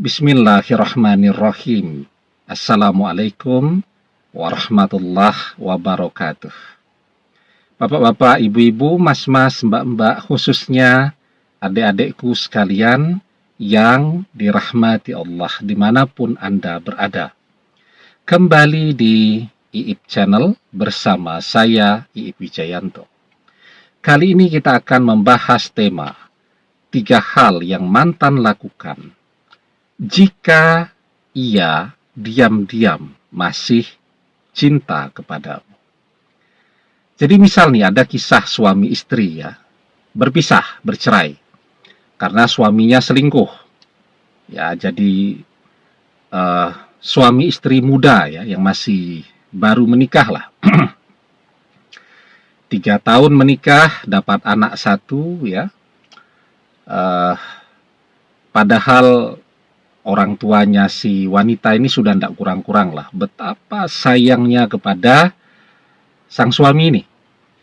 Bismillahirrahmanirrahim. Assalamualaikum warahmatullahi wabarakatuh. Bapak-bapak, ibu-ibu, mas-mas, mbak-mbak, khususnya adik-adikku sekalian yang dirahmati Allah dimanapun Anda berada. Kembali di IIP Channel bersama saya, IIP Wijayanto. Kali ini kita akan membahas tema 3 hal yang mantan lakukan jika ia diam-diam masih cinta kepadamu. Jadi misal nih ada kisah suami istri ya, berpisah, bercerai, karena suaminya selingkuh. Ya, jadi suami istri muda ya, yang masih baru menikah lah. 3 tahun menikah, dapat anak 1 ya. Padahal orang tuanya si wanita ini sudah tidak kurang-kurang lah betapa sayangnya kepada sang suami ini.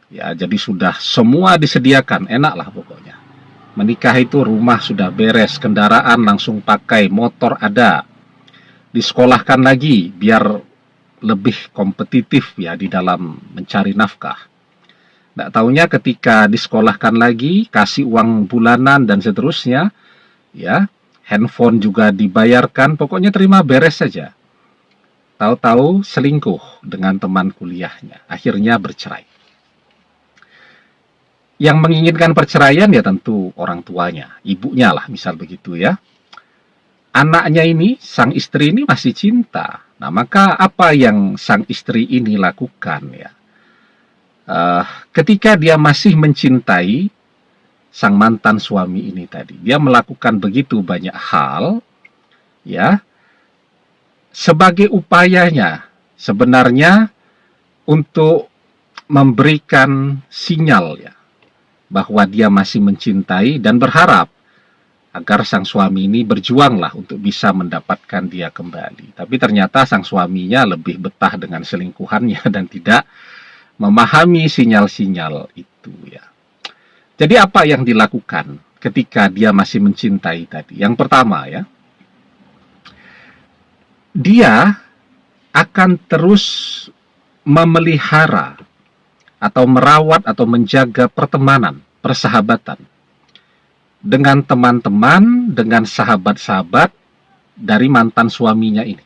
Ya, jadi sudah semua disediakan, enak lah pokoknya. Menikah itu rumah sudah beres, kendaraan langsung pakai, motor ada. Disekolahkan lagi biar lebih kompetitif ya di dalam mencari nafkah. Tidak taunya ketika disekolahkan lagi, kasih uang bulanan dan seterusnya, ya. Handphone juga dibayarkan, pokoknya terima beres saja. Tahu-tahu selingkuh dengan teman kuliahnya, akhirnya bercerai. Yang menginginkan perceraian ya tentu orang tuanya, ibunya lah misal begitu ya. Anaknya ini, sang istri ini masih cinta. Nah, maka apa yang sang istri ini lakukan ya? Ketika dia masih mencintai sang mantan suami ini tadi, dia melakukan begitu banyak hal ya sebagai upayanya sebenarnya untuk memberikan sinyal ya bahwa dia masih mencintai dan berharap agar sang suami ini berjuanglah untuk bisa mendapatkan dia kembali. Tapi ternyata sang suaminya lebih betah dengan selingkuhannya dan tidak memahami sinyal-sinyal itu ya. Jadi apa yang dilakukan ketika dia masih mencintai tadi? Yang pertama ya, dia akan terus memelihara atau merawat atau menjaga pertemanan, persahabatan dengan teman-teman, dengan sahabat-sahabat dari mantan suaminya ini.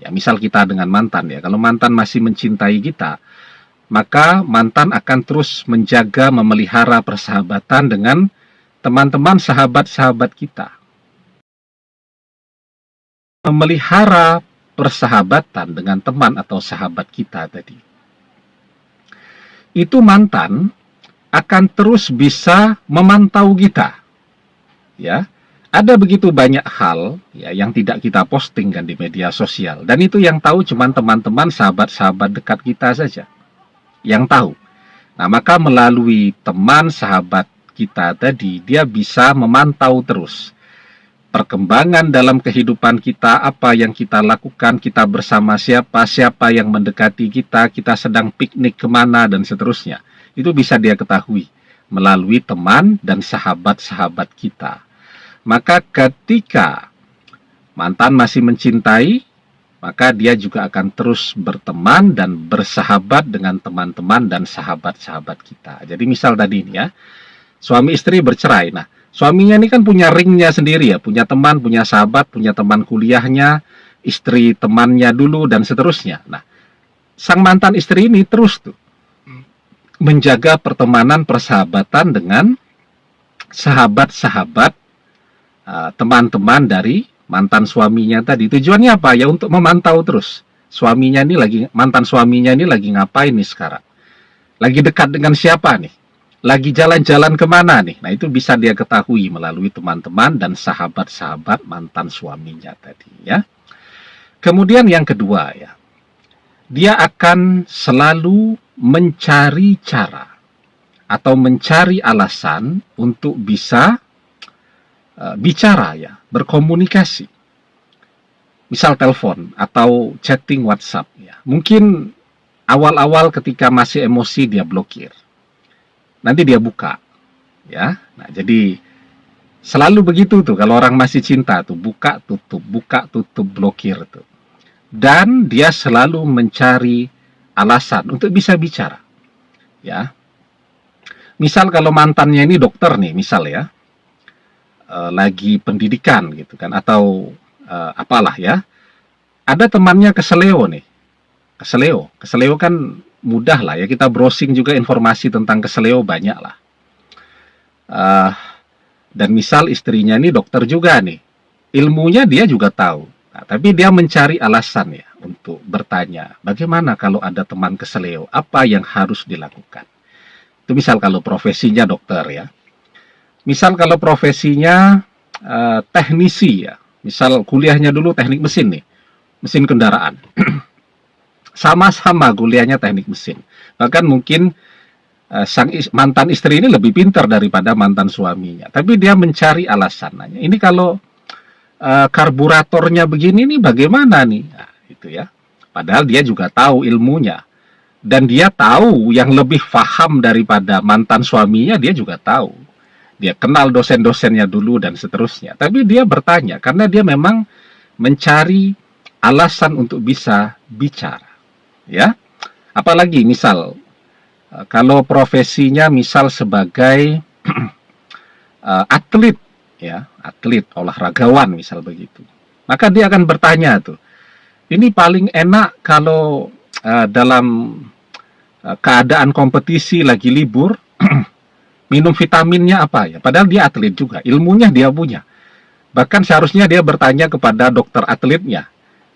Ya, misal kita dengan mantan ya, kalau mantan masih mencintai kita, maka mantan akan terus menjaga, memelihara persahabatan dengan teman-teman sahabat-sahabat kita. Memelihara persahabatan dengan teman atau sahabat kita tadi. Itu mantan akan terus bisa memantau kita. Ya, ada begitu banyak hal ya yang tidak kita posting kan di media sosial, dan itu yang tahu cuma teman-teman, sahabat-sahabat dekat kita saja yang tahu. Nah, maka melalui teman sahabat kita tadi, dia bisa memantau terus perkembangan dalam kehidupan kita, apa yang kita lakukan, kita bersama siapa, siapa yang mendekati kita, kita sedang piknik kemana, dan seterusnya. Itu bisa dia ketahui melalui teman dan sahabat-sahabat kita. Maka ketika mantan masih mencintai, maka dia juga akan terus berteman dan bersahabat dengan teman-teman dan sahabat-sahabat kita. Jadi misal tadi ini ya, suami istri bercerai. Nah, suaminya ini kan punya ringnya sendiri ya, punya teman, punya sahabat, punya teman kuliahnya, istri temannya dulu, dan seterusnya. Nah, sang mantan istri ini terus tuh menjaga pertemanan, persahabatan dengan sahabat-sahabat, teman-teman dari mantan suaminya tadi. Tujuannya apa? Ya untuk memantau terus. Suaminya ini mantan suaminya ini lagi ngapain nih sekarang? Lagi dekat dengan siapa nih? Lagi jalan-jalan kemana nih? Nah, itu bisa dia ketahui melalui teman-teman dan sahabat-sahabat mantan suaminya tadi ya. Kemudian yang kedua ya, dia akan selalu mencari cara atau mencari alasan untuk bisa bicara ya, berkomunikasi. Misal telepon atau chatting WhatsApp ya. Mungkin awal-awal ketika masih emosi dia blokir. Nanti dia buka ya. Nah, jadi Selalu begitu tuh kalau orang masih cinta tuh, buka tutup, blokir tuh. Dan dia selalu mencari alasan untuk bisa bicara, ya. Misal kalau mantannya ini dokter nih, misal ya, lagi pendidikan gitu kan, atau apalah ya, ada temannya keseleo nih, keseleo kan mudah lah ya, kita browsing juga informasi tentang keseleo banyak lah. Uh, dan misal istrinya ini dokter juga nih, ilmunya dia juga tahu, nah, tapi dia mencari alasan ya untuk bertanya, bagaimana kalau ada teman keseleo, apa yang harus dilakukan. Itu misal kalau profesinya dokter ya. Misal kalau profesinya teknisi ya, misal kuliahnya dulu teknik mesin nih, mesin kendaraan. Sama-sama kuliahnya teknik mesin. Bahkan mungkin mantan istri ini lebih pintar daripada mantan suaminya. Tapi dia mencari alasannya. Ini kalau karburatornya begini nih bagaimana nih? Nah, itu ya. Padahal dia juga tahu ilmunya. Dan dia tahu yang lebih paham daripada mantan suaminya, dia juga tahu. Dia kenal dosen-dosennya dulu dan seterusnya. Tapi dia bertanya karena dia memang mencari alasan untuk bisa bicara. Ya. Apalagi misal kalau profesinya misal sebagai atlet ya, atlet olahragawan misal begitu. Maka dia akan bertanya tuh, ini paling enak kalau dalam keadaan kompetisi lagi libur minum vitaminnya apa ya? Padahal dia atlet juga, ilmunya dia punya. Bahkan seharusnya dia bertanya kepada dokter atletnya,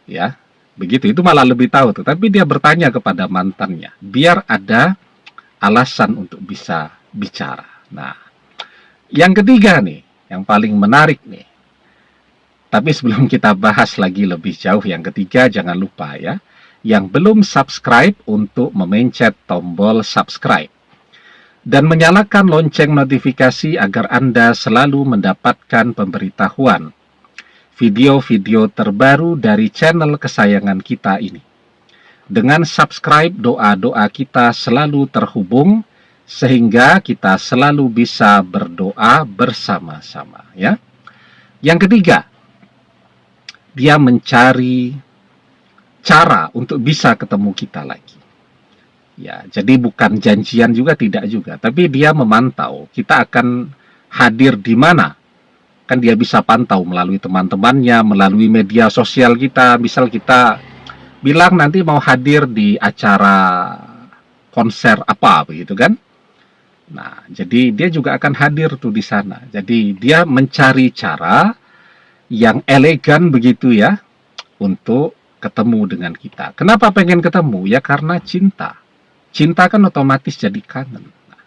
ya. Begitu, itu malah lebih tahu tuh. Tapi dia bertanya kepada mantannya, biar ada alasan untuk bisa bicara. Nah, yang ketiga nih, yang paling menarik nih. Tapi sebelum kita bahas lagi lebih jauh yang ketiga, jangan lupa ya, yang belum subscribe untuk memencet tombol subscribe dan menyalakan lonceng notifikasi agar Anda selalu mendapatkan pemberitahuan video-video terbaru dari channel kesayangan kita ini. Dengan subscribe, doa-doa kita selalu terhubung sehingga kita selalu bisa berdoa bersama-sama ya. Yang ketiga, dia mencari cara untuk bisa ketemu kita lagi. Ya, jadi bukan janjian juga, tidak juga, tapi dia memantau kita akan hadir di mana. Kan dia bisa pantau melalui teman-temannya, melalui media sosial kita. Misal kita bilang nanti mau hadir di acara konser apa begitu kan. Nah, jadi dia juga akan hadir tuh di sana. Jadi dia mencari cara yang elegan begitu ya untuk ketemu dengan kita. Kenapa pengen ketemu? Ya karena cinta. Cinta kan otomatis jadi kangen. Nah,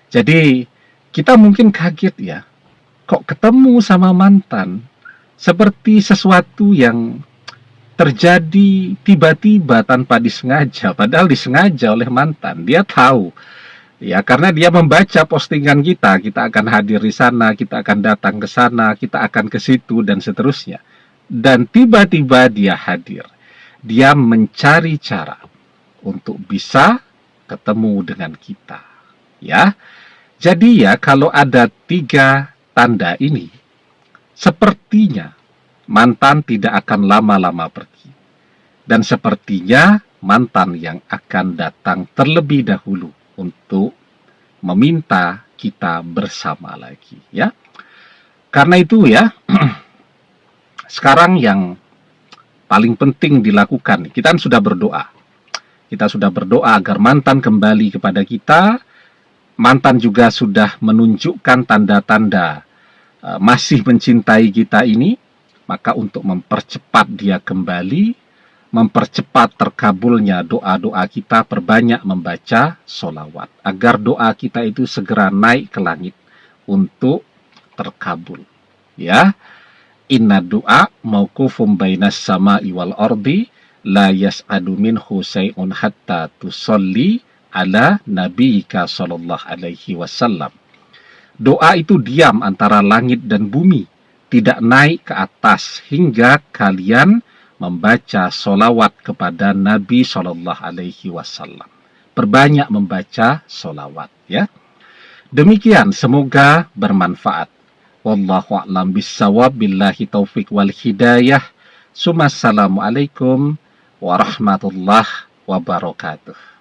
jadi kita mungkin kaget ya, kok ketemu sama mantan seperti sesuatu yang terjadi tiba-tiba tanpa disengaja, padahal disengaja oleh mantan. Dia tahu ya, karena dia membaca postingan kita akan hadir di sana, kita akan datang ke sana, kita akan ke situ dan seterusnya. Dan tiba-tiba dia hadir. Dia mencari cara untuk bisa ketemu dengan kita ya. Jadi ya, kalau ada 3 tanda ini, sepertinya mantan tidak akan lama-lama pergi. Dan sepertinya mantan yang akan datang terlebih dahulu untuk meminta kita bersama lagi ya. Karena itu ya, sekarang yang paling penting dilakukan, kita sudah berdoa. Kita sudah berdoa agar mantan kembali kepada kita. Mantan juga sudah menunjukkan tanda-tanda masih mencintai kita ini. Maka untuk mempercepat dia kembali, mempercepat terkabulnya doa-doa kita, perbanyak membaca sholawat. Agar doa kita itu segera naik ke langit untuk terkabul. Ya, inna doa mauqufum bainas sama'i wal ardi la yas'adu minhu say'un hatta tusalli ala nabiyyika sallallahu alaihi wasallam. Doa itu diam antara langit dan bumi, tidak naik ke atas hingga kalian membaca solawat kepada Nabi sallallahu alaihi wasallam. Perbanyak membaca solawat ya. Demikian, semoga bermanfaat. Wallahu a'lam bissawab, billahi taufik wal hidayah. Assalamualaikum warahmatullahi wabarakatuh.